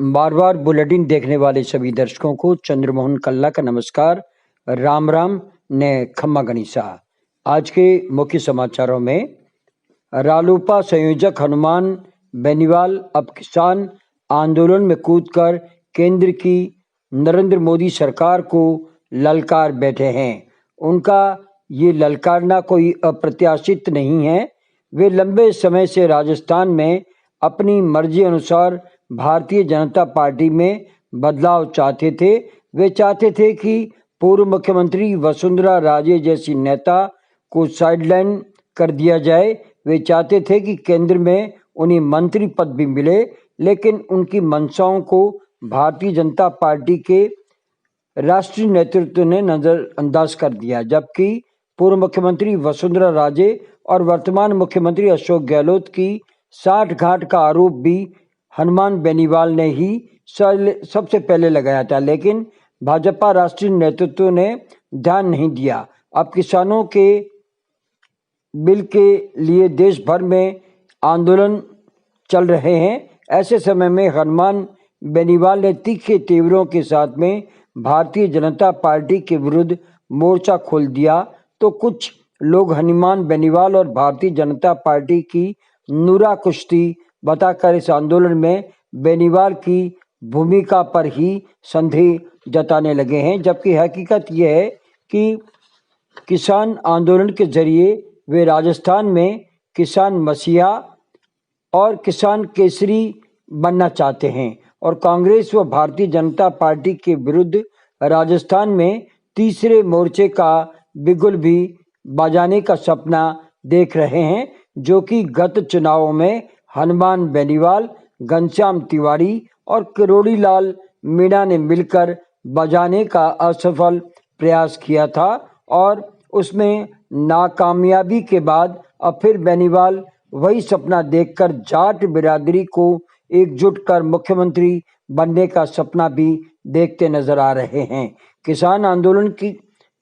बार बार bulletin देखने वाले सभी दर्शकों को चंद्रमोहन कल्ला का नमस्कार। राम राम ने खम्मा गनीसा। आज के मुख्य समाचारों में रालोपा संयोजक हनुमान बेनीवाल अब किसान आंदोलन में कूदकर केंद्र की नरेंद्र मोदी सरकार को ललकार बैठे हैं। उनका ये ललकारना कोई अप्रत्याशित नहीं है। वे लंबे समय से राजस्थान में अपनी मर्जी अनुसार भारतीय जनता पार्टी में बदलाव चाहते थे। वे चाहते थे कि पूर्व मुख्यमंत्री वसुंधरा राजे जैसी नेता को साइडलाइन कर दिया जाए। वे चाहते थे कि केंद्र में उन्हें मंत्री पद भी मिले, लेकिन उनकी मंशाओं को भारतीय जनता पार्टी के राष्ट्रीय नेतृत्व ने नजरअंदाज कर दिया। जबकि पूर्व मुख्यमंत्री वसुंधरा राजे और वर्तमान मुख्यमंत्री अशोक गहलोत की साठगांठ का आरोप भी हनुमान बेनीवाल ने ही सबसे पहले लगाया था, लेकिन भाजपा राष्ट्रीय नेतृत्व ने ध्यान नहीं दिया। अब किसानों के बिल के लिए देश भर में आंदोलन चल रहे हैं। ऐसे समय में हनुमान बेनीवाल ने तीखे तेवरों के साथ में भारतीय जनता पार्टी के विरुद्ध मोर्चा खोल दिया, तो कुछ लोग हनुमान बेनीवाल और भारतीय जनता पार्टी की नूरा कुश्ती बताकर इस आंदोलन में बेनीवाल की भूमिका पर ही संदेह जताने लगे हैं। जबकि हकीकत यह है कि किसान आंदोलन के जरिए वे राजस्थान में किसान मसीहा और किसान केसरी बनना चाहते हैं और कांग्रेस व भारतीय जनता पार्टी के विरुद्ध राजस्थान में तीसरे मोर्चे का बिगुल भी बजाने का सपना देख रहे हैं, जो कि गत चुनावों में हनुमान बेनीवाल, घनश्याम तिवारी और किरोड़ी लाल मीणा ने मिलकर बजाने का असफल प्रयास किया था और उसमें नाकामयाबी के बाद अब फिर बेनीवाल वही सपना देखकर जाट बिरादरी को एकजुट कर मुख्यमंत्री बनने का सपना भी देखते नजर आ रहे हैं। किसान आंदोलन की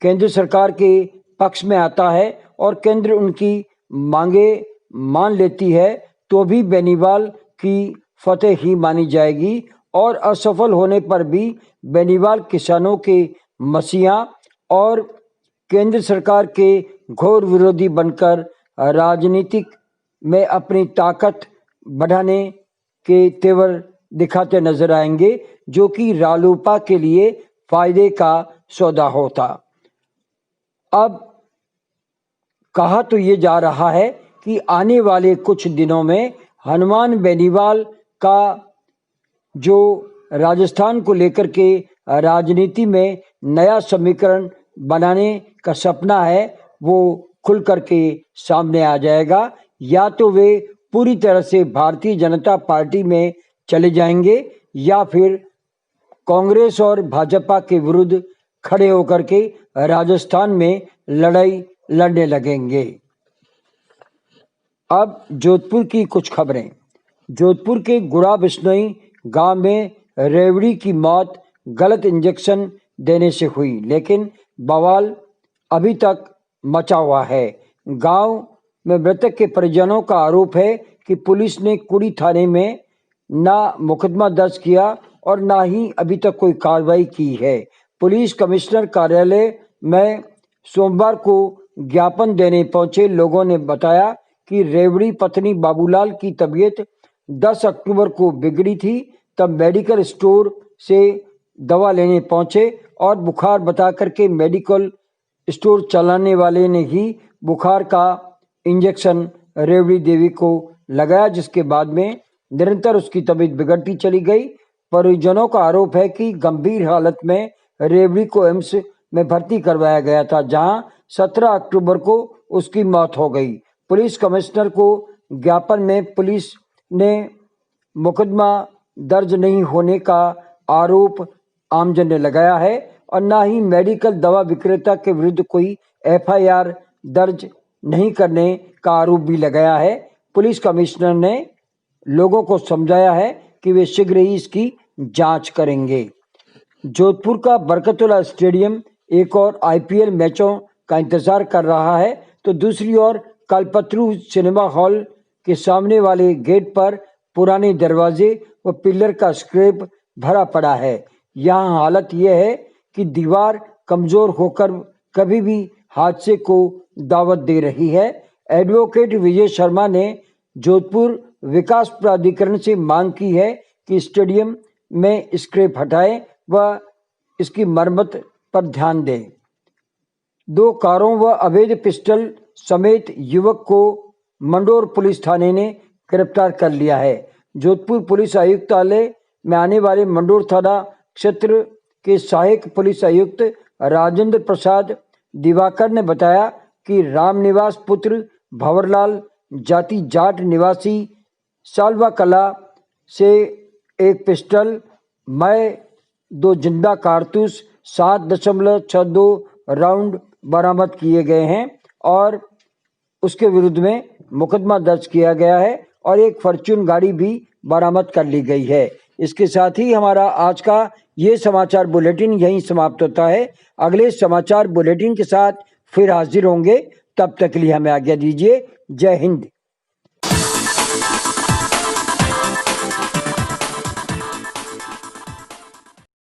केंद्र सरकार के पक्ष में आता है और केंद्र उनकी मांगे मान लेती है, तो भी बेनीवाल की फतेह ही मानी जाएगी और असफल होने पर भी बेनीवाल किसानों के मसीहा और केंद्र सरकार के घोर विरोधी बनकर राजनीतिक में अपनी ताकत बढ़ाने के तेवर दिखाते नजर आएंगे, जो कि रालोपा के लिए फायदे का सौदा होता। अब कहा तो ये जा रहा है कि आने वाले कुछ दिनों में हनुमान बेनीवाल का जो राजस्थान को लेकर के राजनीति में नया समीकरण बनाने का सपना है, वो खुल करके सामने आ जाएगा। या तो वे पूरी तरह से भारतीय जनता पार्टी में चले जाएंगे या फिर कांग्रेस और भाजपा के विरुद्ध खड़े होकर के राजस्थान में लड़ाई लड़ने लगेंगे। अब जोधपुर की कुछ खबरें। जोधपुर के गुड़ा बिश्नोई गांव में रेवड़ी की मौत गलत इंजेक्शन देने से हुई, लेकिन बवाल अभी तक मचा हुआ है। गांव में मृतक के परिजनों का आरोप है कि पुलिस ने कुड़ी थाने में ना मुकदमा दर्ज किया और ना ही अभी तक कोई कार्रवाई की है। पुलिस कमिश्नर कार्यालय में सोमवार को ज्ञापन देने पहुंचे लोगों ने बताया कि रेवड़ी पत्नी बाबूलाल की तबीयत 10 अक्टूबर को बिगड़ी थी। तब मेडिकल स्टोर से दवा लेने पहुंचे और बुखार बता करके मेडिकल स्टोर चलाने वाले ने ही बुखार का इंजेक्शन रेवड़ी देवी को लगाया, जिसके बाद में निरंतर उसकी तबीयत बिगड़ती चली गई। परिजनों का आरोप है कि गंभीर हालत में रेवड़ी को एम्स में भर्ती करवाया गया था, जहां 17 अक्टूबर को उसकी मौत हो गई। पुलिस कमिश्नर को ज्ञापन में पुलिस ने मुकदमा दर्ज नहीं होने का आरोप आमजन ने लगाया है और ना ही मेडिकल दवा विक्रेता के विरुद्ध कोई एफआईआर दर्ज नहीं करने का आरोप भी लगाया है। पुलिस कमिश्नर ने लोगों को समझाया है कि वे शीघ्र ही इसकी जांच करेंगे। जोधपुर का बरकतुल्ला स्टेडियम एक और आईपीएल मैचों का इंतजार कर रहा है, तो दूसरी ओर कल्पतरू सिनेमा हॉल के सामने वाले गेट पर पुराने दरवाजे व पिलर का स्क्रैप भरा पड़ा है। यहाँ हालत यह है कि दीवार कमजोर होकर कभी भी हादसे को दावत दे रही है। एडवोकेट विजय शर्मा ने जोधपुर विकास प्राधिकरण से मांग की है कि स्टेडियम में स्क्रैप हटाएं व इसकी मरम्मत पर ध्यान दें। 2 कारों व अवैध पिस्टल समेत युवक को मंडोर पुलिस थाने ने गिरफ्तार कर लिया है। जोधपुर पुलिस आयुक्तालय में आने वाले मंडोर थाना क्षेत्र के सहायक पुलिस आयुक्त राजेंद्र प्रसाद दिवाकर ने बताया कि रामनिवास पुत्र भंवरलाल जाति जाट निवासी सालवा कला से एक पिस्टल, मय 2 जिंदा कारतूस 7.62 राउंड बरामद किए गए हैं और उसके विरुद्ध में मुकदमा दर्ज किया गया है और एक फॉर्च्यून गाड़ी भी बरामद कर ली गई है। इसके साथ ही हमारा आज का ये समाचार बुलेटिन यहीं समाप्त होता है। अगले समाचार बुलेटिन के साथ फिर हाजिर होंगे, तब तक के लिए हमें आज्ञा दीजिए। जय हिंद।